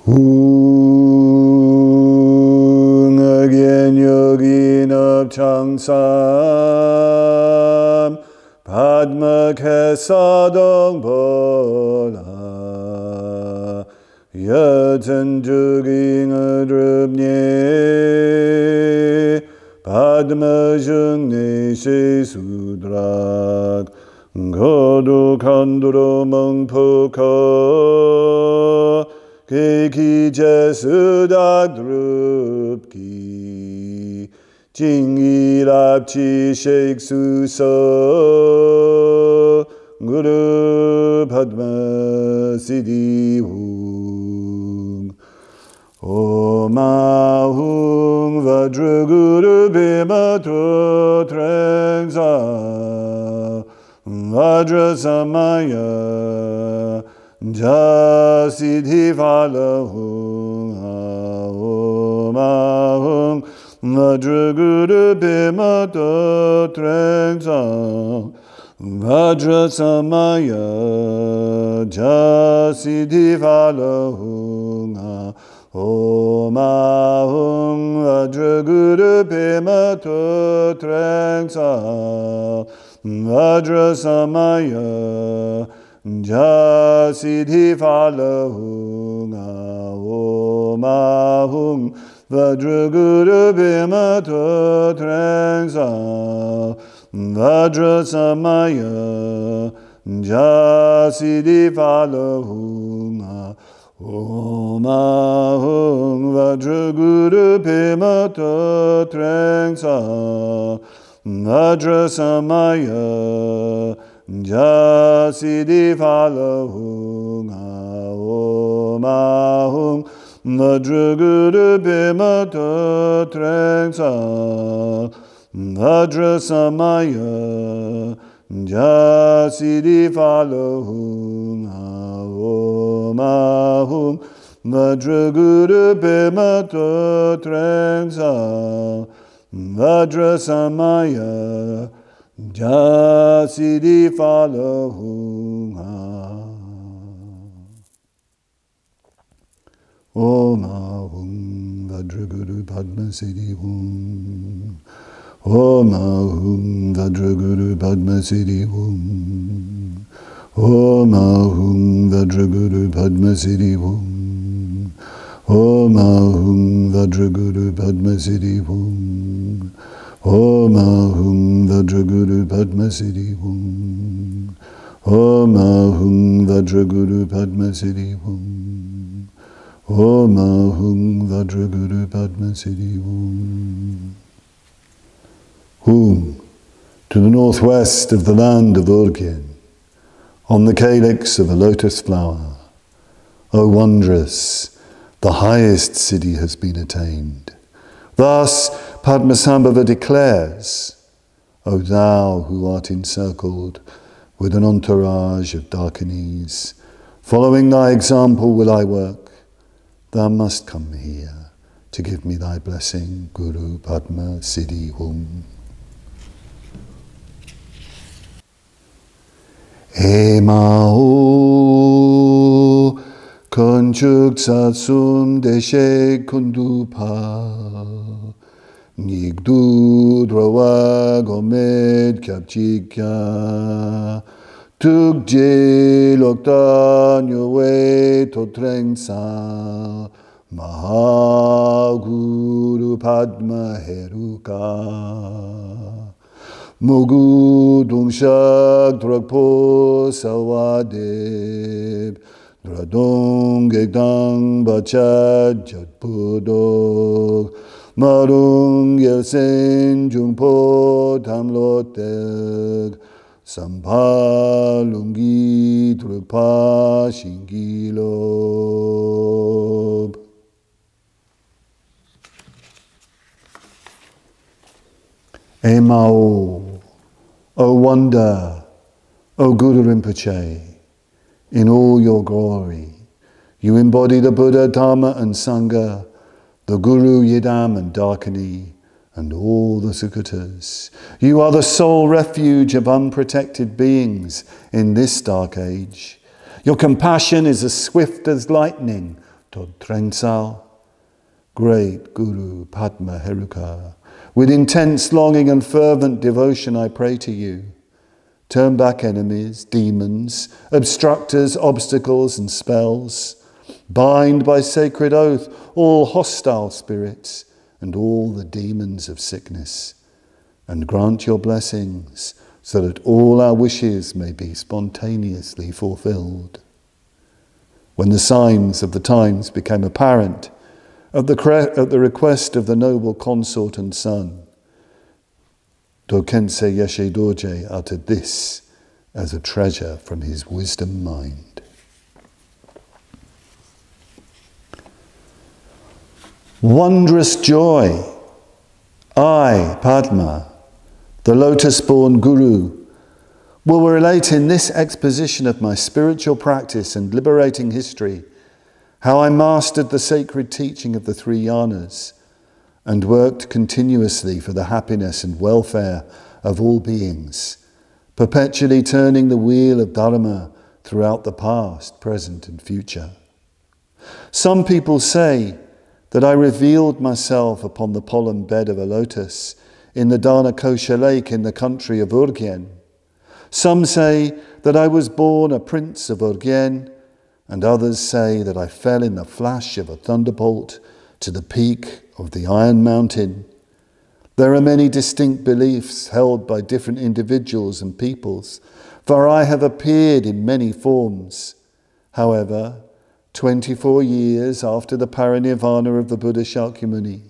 Again yogin of changsam Padma kesadong bola Yatan juging adrubnye Padma jungne she sudrak Godu kanduro mangpoka Keki jesudak drupki Jingi lapchi shek suso Guru Padmasambhava Om Ahum Vajra Guru Bhimato Trengsa Vajra Samaya Ja siddhi falahum Om Ahum Vajra Guru Bhimato Trengsa Vajra Samaya Ja siddhi falahum Om Ahum Vajra Guru Bhimato Trengsa Vajra Samaya Ja siddhi falahum Om Ahum Vajra Guru Bhimato Trengsa Vajra Samaya Ja siddhi falahum Om Ahum Vajra Guru Bhimato Trengsa Vajra Samaya Ja siddhi falahum Om Ahum Vajra Guru Bhimato Trengsa Vajra Samaya Ja siddhi falahum Om Ahum Vajra Guru Bhimato Trengsa Vajra Samaya Ja siddhi falahum Om Ahum Vajra Guru Padmasambhava Om Ahum Vajra Guru Padmasambhava Om Ahum Vajra Guru Padmasambhava Om Ahum Vajra Guru Padmasambhava Om Ahum Vajra Guru Padmasambhava Om Ahum Vajra Guru Padmasambhava Om Ahum Vajra Guru Padmasambhava. Whom, to the northwest of the land of Urgyen, on the calyx of a lotus flower, O wondrous, the highest siddhi has been attained. Thus Padmasambhava declares, O thou who art encircled with an entourage of darkinis, following thy example will I work. Thou must come here to give me thy blessing, Guru Padmasambhava. Emao konchuk satsum deshe kundupa Nigdu drawa gomed kyapchikya Tukje loktan yowe totrengsa Mahaguru Padma Heruka Mogu dungshak drakpo sawadeb Dradong egdang bachat jatpudok Marung yelsen jungpo tamlotek Sampalungi drukpa shingilob. Emao, O wonder, O Guru Rinpoche, in all your glory, you embody the Buddha, Dharma and Sangha, the Guru, Yidam and Darkani, and all the Sukutas. You are the sole refuge of unprotected beings in this dark age. Your compassion is as swift as lightning Tod Trengsal, great Guru Padmasambhava, with intense longing and fervent devotion I pray to you. Turn back enemies, demons, obstructors, obstacles and spells. Bind by sacred oath all hostile spirits and all the demons of sickness. And grant your blessings so that all our wishes may be spontaneously fulfilled. When the signs of the times became apparent, at the request of the noble consort and son, Dokense Yeshe Dorje uttered this as a treasure from his wisdom mind. Wondrous joy! I, Padma, the lotus-born Guru, will relate in this exposition of my spiritual practice and liberating history how I mastered the sacred teaching of the three yanas and worked continuously for the happiness and welfare of all beings, perpetually turning the wheel of Dharma throughout the past, present and future. Some people say that I revealed myself upon the pollen bed of a lotus in the Dana Kosha lake in the country of Urgyen. Some say that I was born a prince of Urgyen, and others say that I fell in the flash of a thunderbolt to the peak of the Iron Mountain. There are many distinct beliefs held by different individuals and peoples, for I have appeared in many forms. However, 24 years after the parinirvana of the Buddha Shakyamuni,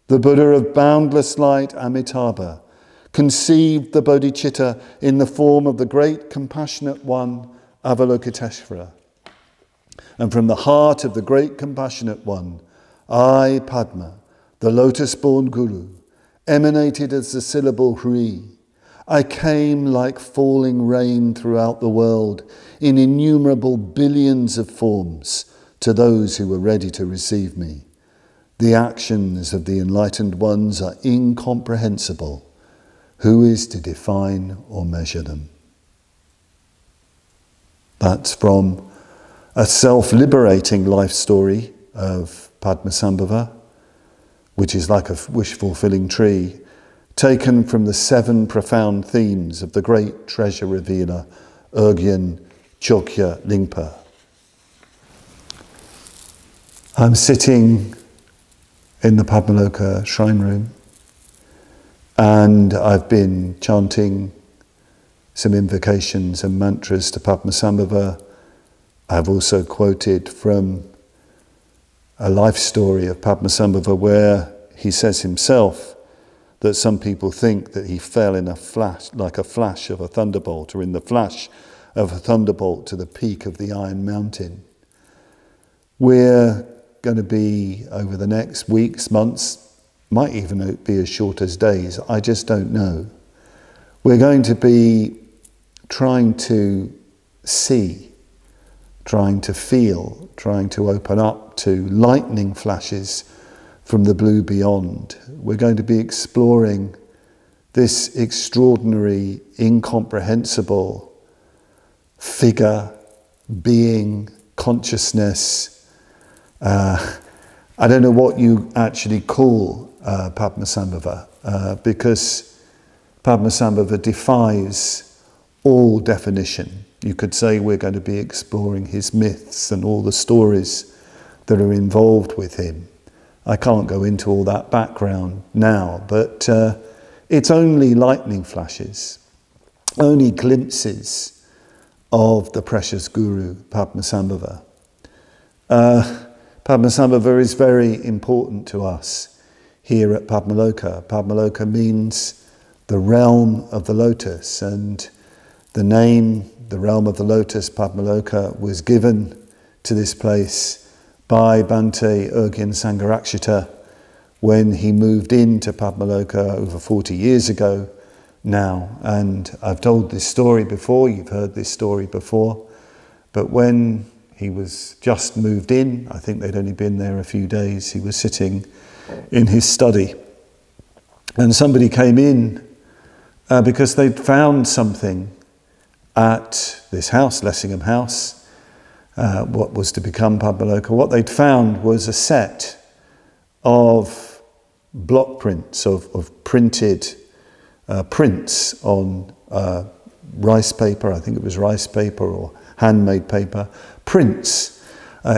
the Buddha of boundless light Amitabha conceived the bodhicitta in the form of the great compassionate one Avalokiteshvara. And from the heart of the great compassionate one, I, Padma, the lotus-born Guru, emanated as the syllable Hri. I came like falling rain throughout the world in innumerable billions of forms to those who were ready to receive me. The actions of the enlightened ones are incomprehensible. Who is to define or measure them? That's from a self-liberating life story of Padmasambhava, which is like a wish-fulfilling tree, taken from the 7 profound themes of the great treasure revealer, Urgyen Chokya Lingpa. I'm sitting in the Padmaloka shrine room, and I've been chanting some invocations and mantras to Padmasambhava. I've also quoted from a life story of Padmasambhava where he says himself that some people think that he fell in a flash, like a flash of a thunderbolt, or in the flash of a thunderbolt to the peak of the Iron Mountain. We're going to be, over the next weeks, months, might even be as short as days, I just don't know. We're going to be trying to see, trying to feel, trying to open up to lightning flashes from the blue beyond. We're going to be exploring this extraordinary, incomprehensible figure, being, consciousness. I don't know what you actually call Padmasambhava, because Padmasambhava defies all definition. You could say we're going to be exploring his myths and all the stories that are involved with him. I can't go into all that background now, but it's only lightning flashes, only glimpses of the precious Guru, Padmasambhava. Padmasambhava is very important to us here at Padmaloka. Padmaloka means the realm of the lotus, and the name, the realm of the lotus, Padmaloka, was given to this place by Bhante Urgyen Sangharakshita when he moved into Padmaloka over 40 years ago now. And I've told this story before, you've heard this story before, but when he was just moved in, I think they'd only been there a few days, he was sitting in his study, and somebody came in because they'd found something at this house, Lessingham House, what was to become Padmaloka, what they'd found was a set of block prints, of printed prints on rice paper, I think it was rice paper or handmade paper, prints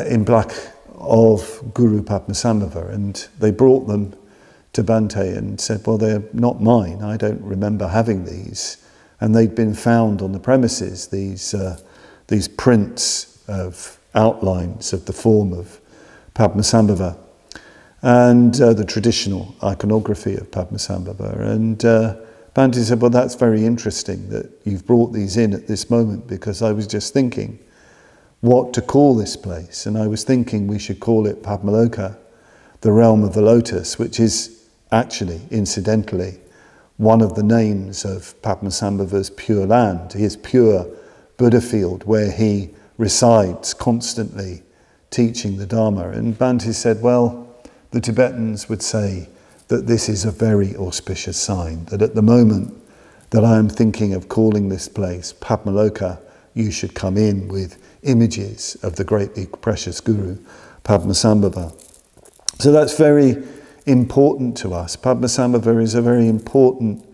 in black of Guru Padmasambhava, and they brought them to Bhante and said, well, they're not mine, I don't remember having these. And they'd been found on the premises, these prints of outlines of the form of Padmasambhava and the traditional iconography of Padmasambhava. And Bhante said, well, that's very interesting that you've brought these in at this moment, because I was just thinking what to call this place. And I was thinking we should call it Padmaloka, the realm of the lotus, which is actually, incidentally, one of the names of Padmasambhava's pure land, his pure Buddha field, where he resides constantly teaching the Dharma. And Bhante said, well, the Tibetans would say that this is a very auspicious sign, that at the moment that I am thinking of calling this place Padmaloka, you should come in with images of the greatly precious Guru Padmasambhava. So that's very important to us. Padmasambhava is a very important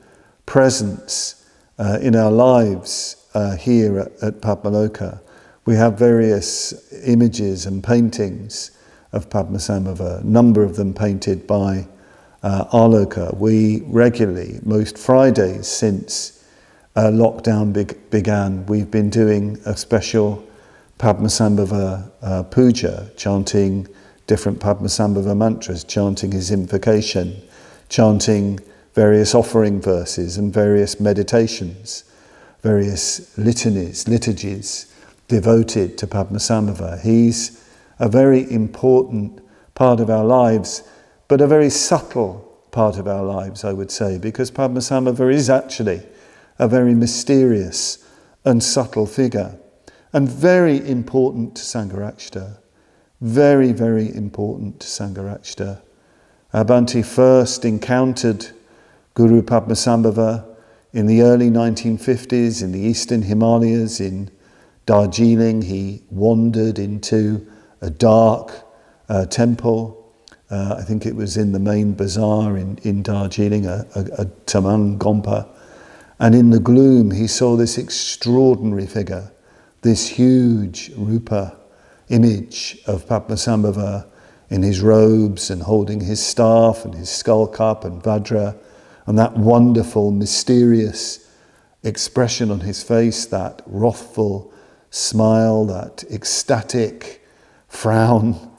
presence in our lives here at Padmaloka. We have various images and paintings of Padmasambhava, a number of them painted by Aloka. We regularly, most Fridays since lockdown began, we've been doing a special Padmasambhava puja, chanting different Padmasambhava mantras, chanting his invocation, chanting various offering verses and various meditations, various litanies, liturgies devoted to Padmasambhava. He's a very important part of our lives, but a very subtle part of our lives, I would say, because Padmasambhava is actually a very mysterious and subtle figure, and very important to Sangharakshita. Very, very important to Sangharakshita. Bhante first encountered Guru Padmasambhava in the early 1950s in the eastern Himalayas, in Darjeeling. He wandered into a dark temple. I think it was in the main bazaar in Darjeeling, a Tamang Gompa. And in the gloom, he saw this extraordinary figure, this huge rupa image of Padmasambhava in his robes and holding his staff and his skull cup and vajra, and that wonderful, mysterious expression on his face, that wrathful smile, that ecstatic frown.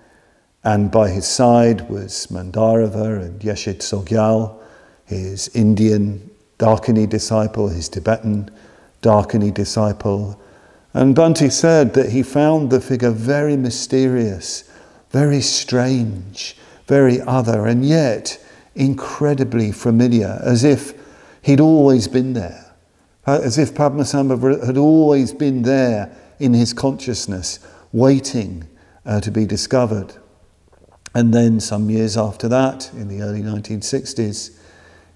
And by his side was Mandarava and Yeshit Sogyal, his Indian Dakini disciple, his Tibetan Dakini disciple. And Bhante said that he found the figure very mysterious, very strange, very other, and yet incredibly familiar, as if he'd always been there, as if Padmasambhava had always been there in his consciousness, waiting to be discovered. And then some years after that, in the early 1960s,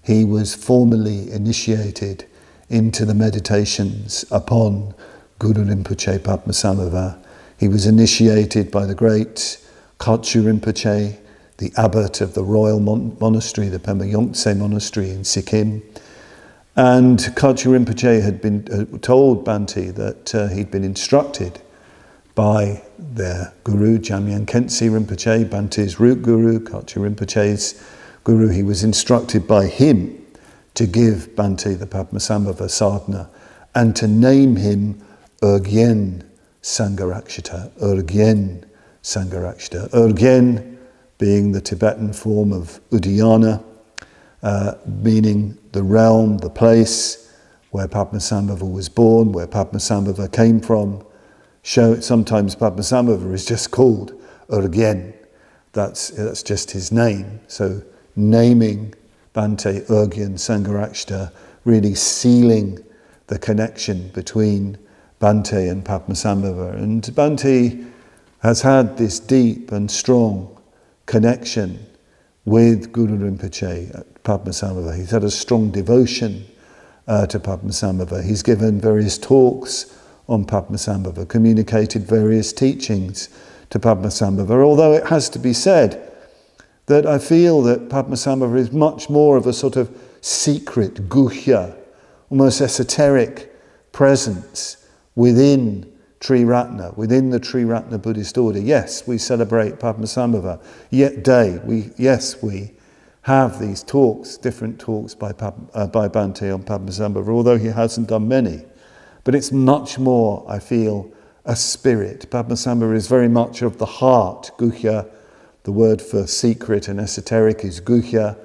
he was formally initiated into the meditations upon Guru Rinpoche Padmasambhava. He was initiated by the great Khatchu Rinpoche, the abbot of the royal monastery, the Pema Yongtse monastery in Sikkim. And Khatchu Rinpoche had been told Bhante that he'd been instructed by their guru, Jamyang Khyentse Rinpoche, Bhante's root guru, Khatchu Rinpoche's guru. He was instructed by him to give Bhante the Padmasambhava sadhana and to name him Urgyen Sangharakshita, Urgyen Sangharakshita. Urgyen being the Tibetan form of Udayana, meaning the realm, the place where Padmasambhava was born, where Padmasambhava came from. Sometimes Padmasambhava is just called Urgyen. That's just his name. So naming Bhante Urgyen Sangharakshita, really sealing the connection between Bhante and Padmasambhava. And Bhante has had this deep and strong connection with Guru Rinpoche at Padmasambhava. He's had a strong devotion to Padmasambhava. He's given various talks on Padmasambhava, communicated various teachings to Padmasambhava, although it has to be said that I feel that Padmasambhava is much more of a sort of secret, guhya, almost esoteric presence within Triratna, within the Triratna Buddhist order. Yes, we celebrate Padmasambhava day. We have these talks, different talks by Bhante on Padmasambhava, although he hasn't done many. But it's much more, I feel, a spirit. Padmasambhava is very much of the heart, guhya. The word for secret and esoteric is guhya,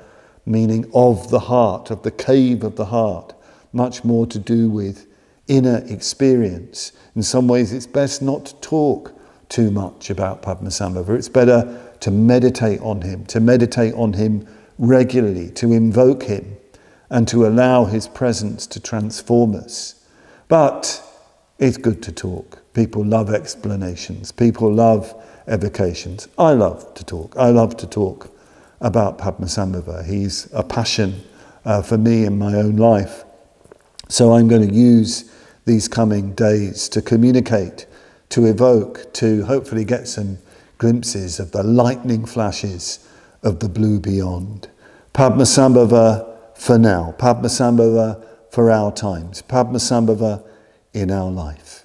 meaning of the heart, of the cave of the heart. Much more to do with inner experience. In some ways, it's best not to talk too much about Padmasambhava. It's better to meditate on him regularly, to invoke him, and to allow his presence to transform us. But it's good to talk. People love explanations. People love evocations. I love to talk. I love to talk about Padmasambhava. He's a passion for me in my own life. So I'm going to use these coming days to communicate, to evoke, to hopefully get some glimpses of the lightning flashes of the blue beyond. Padmasambhava for now. Padmasambhava for our times. Padmasambhava in our life.